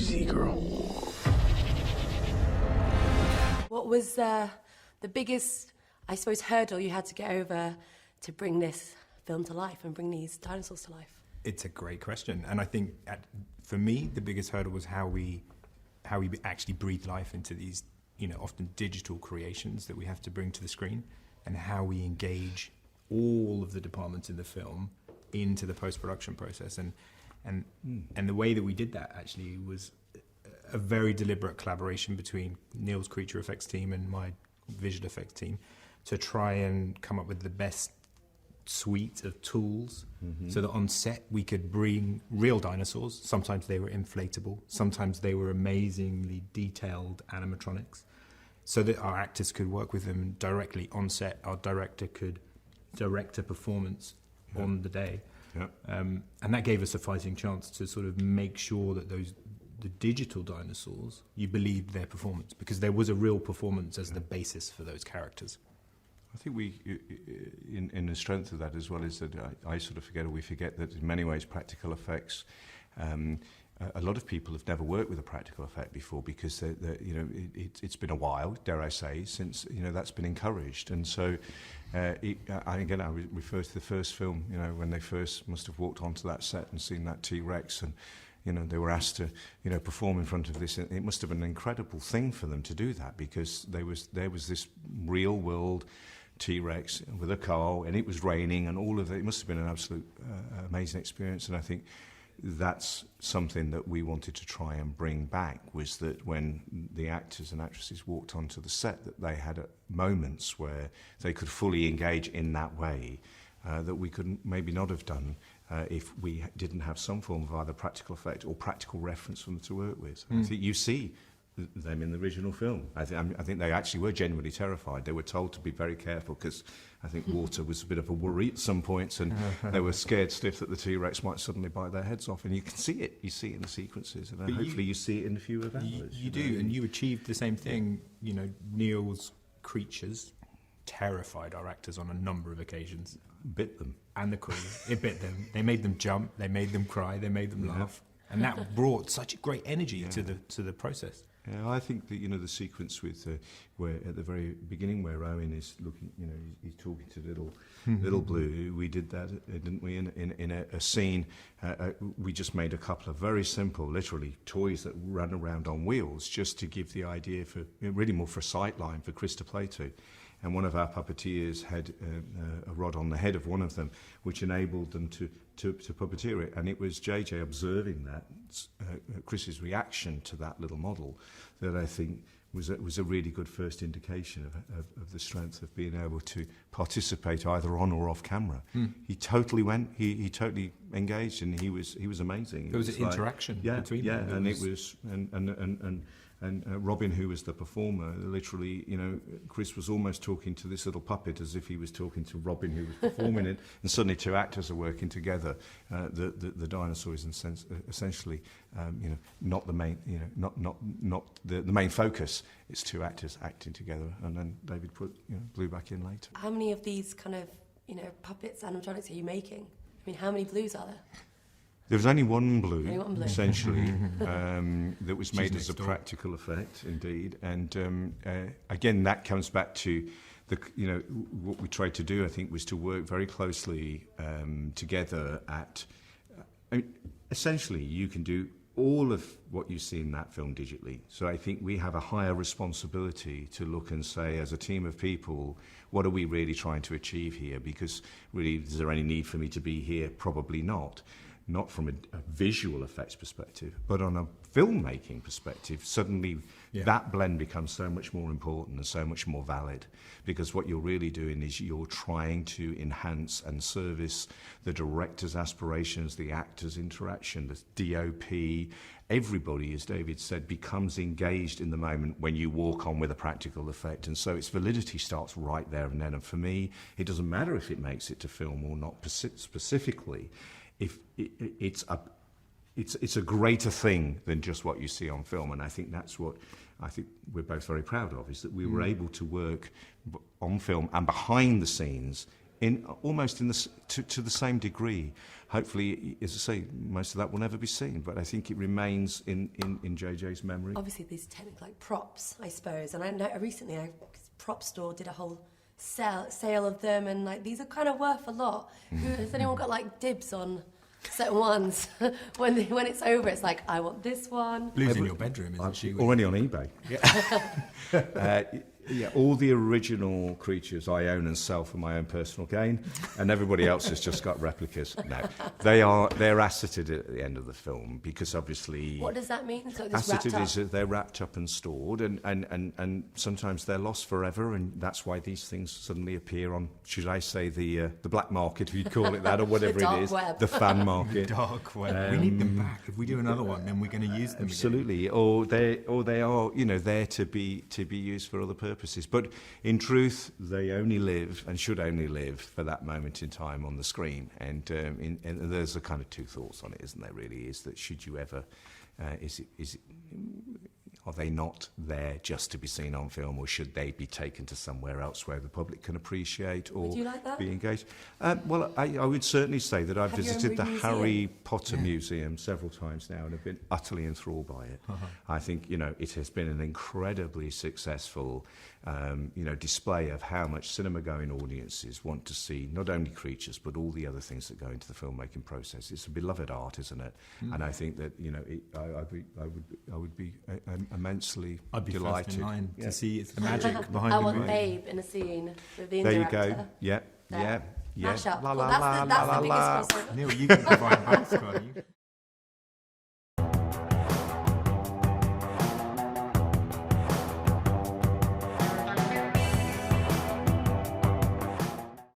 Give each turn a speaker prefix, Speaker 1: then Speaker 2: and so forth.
Speaker 1: Easy, girl.
Speaker 2: What was the biggest, I suppose, hurdle you had to get over to bring this film to life and bring these dinosaurs to life?
Speaker 3: It's a great question, and I think for me the biggest hurdle was how we actually breathe life into these, often digital creations that we have to bring to the screen, and how we engage all of the departments in the film into the post-production process, and the way that we did that actually was a very deliberate collaboration between Neal's creature effects team and my visual effects team to try and come up with the best suite of tools, so that on set we could bring real dinosaurs. Sometimes they were inflatable, sometimes they were amazingly detailed animatronics, so that our actors could work with them directly on set. Our director could direct a performance on the day, and that gave us a fighting chance to sort of make sure that the digital dinosaurs, you believed their performance, because there was a real performance as the basis for those characters.
Speaker 4: I think in the strength of that as well, is that I sort of forget, or we forget, that in many ways practical effects, a lot of people have never worked with a practical effect before, because it's been a while, dare I say, since that's been encouraged. And so I refer to the first film, when they first must have walked onto that set and seen that T-Rex, and they were asked to, perform in front of this. It must have been an incredible thing for them to do that, because there was this real world T-Rex with a car, and it was raining, and all of it. It must have been an absolute amazing experience. And I think that's something that we wanted to try and bring back, was that when the actors and actresses walked onto the set, that they had moments where they could fully engage in that way, that we could maybe not have done if we didn't have some form of either practical effect or practical reference for them to work with. I think you see them in the original film. I think they actually were genuinely terrified. They were told to be very careful, because I think water was a bit of a worry at some points, and they were scared stiff that the T-Rex might suddenly bite their heads off. And you can see it. You see it in the sequences, and then hopefully you see it in a few of ours.
Speaker 3: You do, and you achieved the same thing. Neal's creatures terrified our actors on a number of occasions.
Speaker 4: Bit them.
Speaker 3: And the crew. It bit them. They made them jump. They made them cry. They made them laugh. And that brought such great energy to the process.
Speaker 4: Yeah, I think that the sequence with where at the very beginning, where Owen is looking, he's talking to little Blue. We did that, didn't we? In a scene, we just made a couple of very simple, literally toys that ran around on wheels, just to give the idea for really more for a sight line for Chris to play to. And one of our puppeteers had a rod on the head of one of them, which enabled them to puppeteer it. And it was JJ observing that, Chris's reaction to that little model, that I think was a really good first indication of the strength of being able to participate either on or off camera. He totally went. He totally engaged, and he was amazing.
Speaker 3: There was an interaction between them.
Speaker 4: And it was and Robin, who was the performer, literally, Chris was almost talking to this little puppet as if he was talking to Robin, who was performing it. And suddenly two actors are working together. The dinosaur is essentially, not the main, not the main focus. It's two actors acting together, and then David put Blue back in later.
Speaker 2: How many of these kind of puppets, animatronics are you making? I mean, how many Blues are there?
Speaker 4: There was only one Blue, essentially, that was made as a practical effect, indeed. And again, that comes back to what we tried to do, I think, was to work very closely together at... essentially, you can do all of what you see in that film digitally. So I think we have a higher responsibility to look and say, as a team of people, what are we really trying to achieve here? Because really, is there any need for me to be here? Probably not. Not from a visual effects perspective, but on a filmmaking perspective, suddenly that blend becomes so much more important and so much more valid, because what you're really doing is you're trying to enhance and service the director's aspirations, the actor's interaction, the DOP. Everybody, as David said, becomes engaged in the moment when you walk on with a practical effect, and so its validity starts right there and then. And for me, it doesn't matter if it makes it to film or not specifically. If it's a greater thing than just what you see on film, and I think that's what I think we're both very proud of, is that we were able to work on film and behind the scenes in almost to the same degree. Hopefully, as I say, most of that will never be seen, but I think it remains in JJ's memory.
Speaker 2: Obviously, these technical like props, I suppose, and I know recently a prop store did a whole sale of them, and like these are kind of worth a lot. Has anyone got like dibs on certain ones? when it's over, it's like, I want this one.
Speaker 3: Blue's in your bedroom, isn't she?
Speaker 4: Already on eBay. Yeah, all the original creatures I own and sell for my own personal gain, and everybody else has just got replicas. No, they're asseted at the end of the film, because obviously.
Speaker 2: What does that mean? So this
Speaker 4: asseted is that they're wrapped up and stored, and sometimes they're lost forever, and that's why these things suddenly appear on, should I say, the black market, if you call it that, or whatever it is,
Speaker 2: web.
Speaker 4: the fan market.
Speaker 3: The dark web. We need them back. If we do another one, then we're going to use them.
Speaker 4: Absolutely, or they are, you know, there to be used for other purposes. But in truth, they only live and should only live for that moment in time on the screen. And there's a kind of two thoughts on it, isn't there? Really, is that should you ever, are they not there just to be seen on film, or should they be taken to somewhere else where the public can appreciate or
Speaker 2: Would you like that?
Speaker 4: be engaged? Well, I would certainly say that I've
Speaker 2: Have your own
Speaker 4: visited the
Speaker 2: museum?
Speaker 4: Harry Potter Museum several times now and have been utterly enthralled by it. I think, you know, it has been an incredibly successful display of how much cinema-going audiences want to see not only creatures but all the other things that go into the filmmaking process. It's a beloved art, isn't it? And I think that, you know, I would be immensely
Speaker 3: I'd be
Speaker 4: delighted
Speaker 3: first in line to see it's the magic behind
Speaker 2: I
Speaker 3: the
Speaker 2: want
Speaker 3: movie.
Speaker 2: Babe in a scene with the
Speaker 4: There you
Speaker 2: director.
Speaker 4: go. Yeah.
Speaker 2: There.
Speaker 4: Yeah.
Speaker 2: Mash up.
Speaker 4: La,
Speaker 2: Well,
Speaker 4: la,
Speaker 2: that's the
Speaker 4: la,
Speaker 2: biggest
Speaker 4: la.
Speaker 2: crossover.
Speaker 3: Neil, you can provide back, can't you?